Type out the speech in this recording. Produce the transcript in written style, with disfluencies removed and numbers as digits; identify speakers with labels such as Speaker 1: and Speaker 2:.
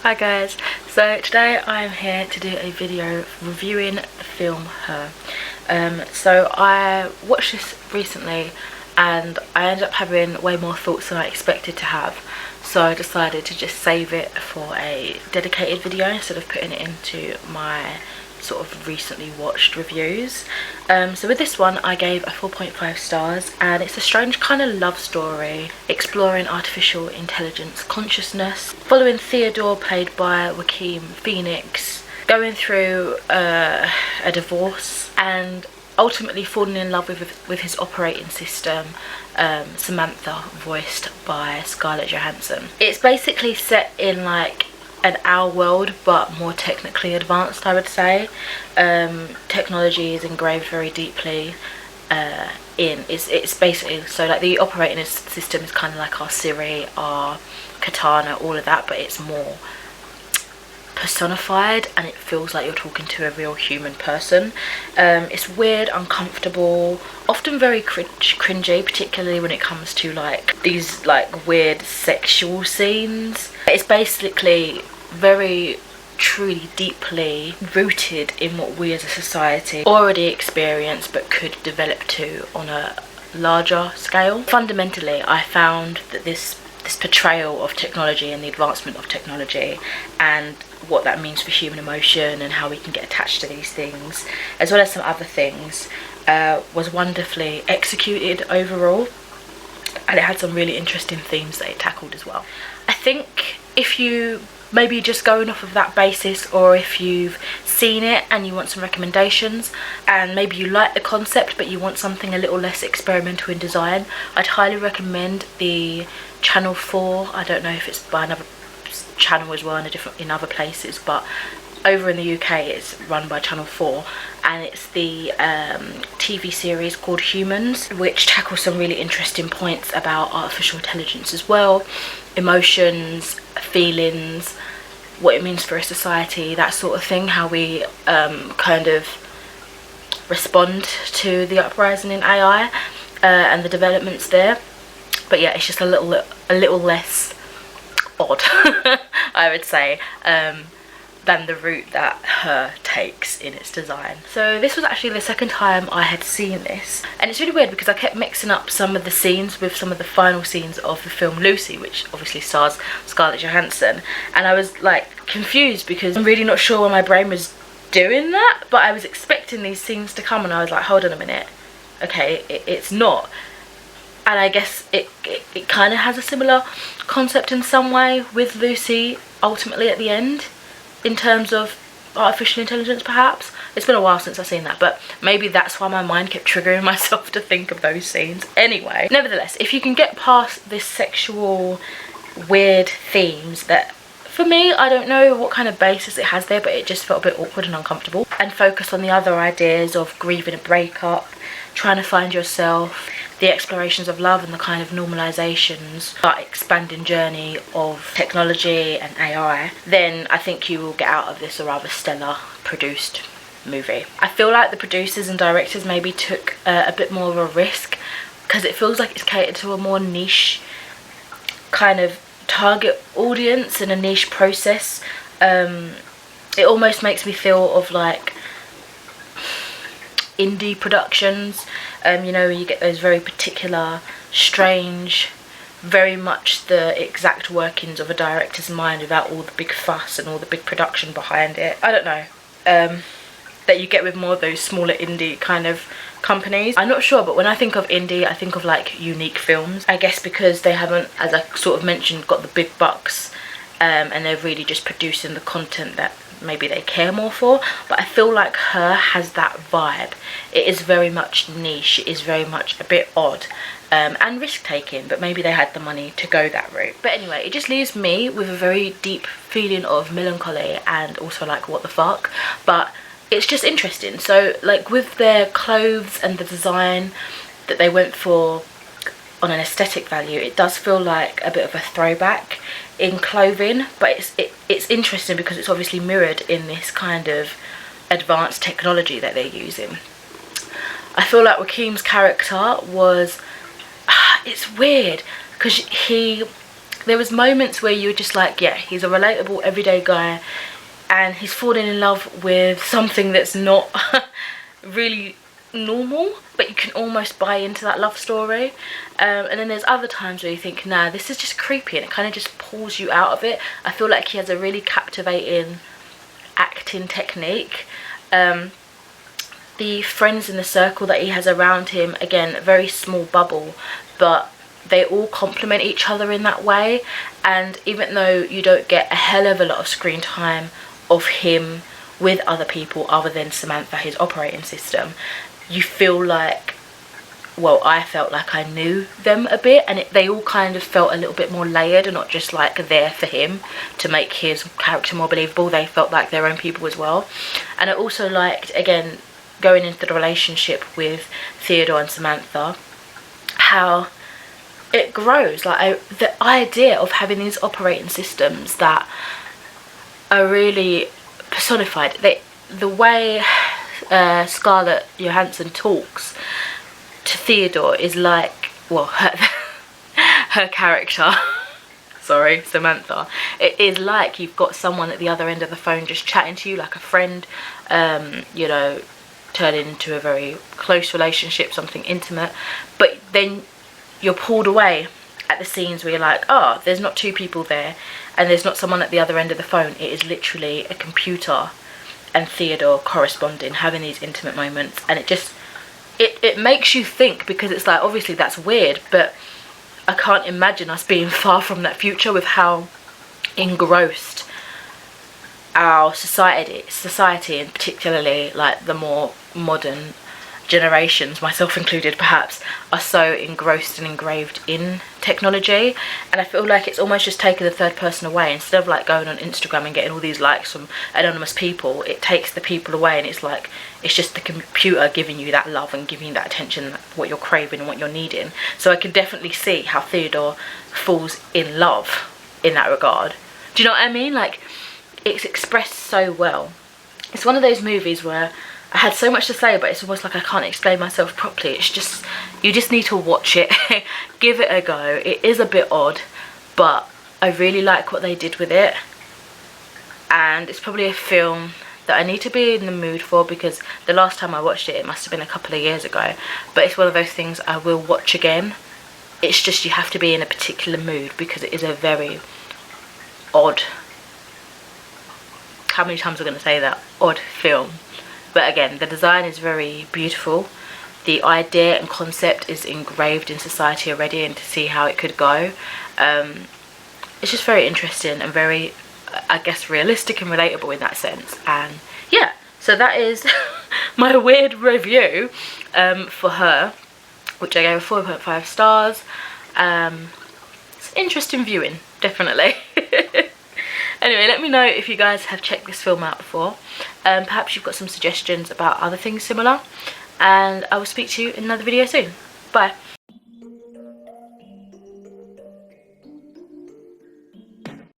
Speaker 1: Hi guys, so today I'm here to do a video reviewing the film Her. So I watched this recently and I ended up having way more thoughts than I expected to have, so I decided to just save it for a dedicated video instead of putting it into my sort of recently watched reviews. So with this one I gave a 4.5 stars, and it's a strange kind of love story exploring artificial intelligence consciousness, following Theodore, played by Joaquin Phoenix, going through a divorce and ultimately falling in love with his operating system, Samantha, voiced by Scarlett Johansson. It's basically set in like our world, but more technically advanced, I would say. Technology is engraved very deeply it's basically, so like the operating system is kind of like our Siri, our Cortana, all of that, but it's more personified and it feels like you're talking to a real human person. It's weird, uncomfortable, often very cringy, particularly when it comes to like these like weird sexual scenes. It's basically very truly deeply rooted in what we as a society already experience but could develop to on a larger scale. Fundamentally, I found that this portrayal of technology and the advancement of technology and what that means for human emotion and how we can get attached to these things, as well as some other things, was wonderfully executed overall, and it had some really interesting themes that it tackled as well. I think if you maybe just going off of that basis, or if you've seen it and you want some recommendations and maybe you like the concept but you want something a little less experimental in design, I'd highly recommend the Channel 4, I don't know if it's by another channel as well in other places, but over in the UK it's run by Channel 4, and it's the TV series called Humans, which tackles some really interesting points about artificial intelligence as well, emotions, feelings, what it means for a society, that sort of thing, how we kind of respond to the uprising in AI and the developments there. But yeah, it's just a little less odd I would say, than the route that Her takes in its design. So this was actually the second time I had seen this, and it's really weird because I kept mixing up some of the scenes with some of the final scenes of the film Lucy, which obviously stars Scarlett Johansson, and I was like confused because I'm really not sure where my brain was doing that, but I was expecting these scenes to come and I was like, hold on a minute, okay, it's not. And I guess it kind of has a similar concept in some way with Lucy ultimately at the end, in terms of artificial intelligence perhaps. It's been a while since I've seen that, but maybe that's why my mind kept triggering myself to think of those scenes. Anyway, nevertheless, if you can get past this sexual weird themes that, for me, I don't know what kind of basis it has there, but it just felt a bit awkward and uncomfortable, and focus on the other ideas of grieving a breakup, trying to find yourself, the explorations of love and the kind of normalizations, that expanding journey of technology and AI, then I think you will get out of this a rather stellar produced movie. I feel like the producers and directors maybe took a bit more of a risk, because it feels like it's catered to a more niche kind of target audience and a niche process. It almost makes me feel of like indie productions, you know, you get those very particular, strange, very much the exact workings of a director's mind without all the big fuss and all the big production behind it. I don't know, that you get with more of those smaller indie kind of companies. I'm not sure, but when I think of indie, I think of like unique films, I guess, because they haven't, as I sort of mentioned, got the big bucks, and they're really just producing the content that maybe they care more for. But I feel like Her has that vibe. It is very much niche, it is very much a bit odd, and risk-taking, but maybe they had the money to go that route. But anyway, it just leaves me with a very deep feeling of melancholy and also like what the fuck, but it's just interesting. So like with their clothes and the design that they went for on an aesthetic value, it does feel like a bit of a throwback in clothing, but it's interesting because it's obviously mirrored in this kind of advanced technology that they're using. I feel like Joaquin's character was, it's weird because there was moments where you were just like, yeah, he's a relatable everyday guy, and he's falling in love with something that's not really normal, but you can almost buy into that love story. And then there's other times where you think, nah, this is just creepy, and it kind of just pulls you out of it. I feel like he has a really captivating acting technique. The friends in the circle that he has around him, again, a very small bubble, but they all complement each other in that way. And even though you don't get a hell of a lot of screen time of him with other people other than Samantha, his operating system, you feel like, well, I felt like I knew them a bit, and they all kind of felt a little bit more layered and not just like there for him to make his character more believable. They felt like their own people as well. And I also liked, again, going into the relationship with Theodore and Samantha, how it grows. Like the idea of having these operating systems that are really personified. The way Scarlett Johansson talks to Theodore is like, well, her character, sorry, Samantha, it is like you've got someone at the other end of the phone just chatting to you like a friend, you know, turning into a very close relationship, something intimate. But then you're pulled away at the scenes where you're like, oh, there's not two people there, and there's not someone at the other end of the phone. It is literally a computer and Theodore corresponding, having these intimate moments. And it just, it makes you think, because it's like, obviously that's weird, but I can't imagine us being far from that future with how engrossed our society, and particularly like the more modern generations, myself included perhaps, are so engrossed and engraved in technology. And I feel like it's almost just taken the third person away. Instead of like going on Instagram and getting all these likes from anonymous people, it takes the people away, and it's like, it's just the computer giving you that love and giving you that attention, what you're craving and what you're needing. So I can definitely see how Theodore falls in love in that regard. Do you know what I mean? Like, it's expressed so well. It's one of those movies where I had so much to say, but it's almost like I can't explain myself properly. It's just, you just need to watch it. Give it a go. It is a bit odd, but I really like what they did with it. And it's probably a film that I need to be in the mood for, because the last time I watched it, it must have been a couple of years ago. But it's one of those things I will watch again. It's just you have to be in a particular mood, because it is a very odd, how many times am I going to say that, odd film. But again, the design is very beautiful. The idea and concept is engraved in society already, and to see how it could go, it's just very interesting and very, I guess, realistic and relatable in that sense. And yeah, so that is my weird review for her, which I gave 4.5 stars. It's interesting viewing, definitely. Anyway, let me know if you guys have checked this film out before. Perhaps you've got some suggestions about other things similar. And I will speak to you in another video soon. Bye.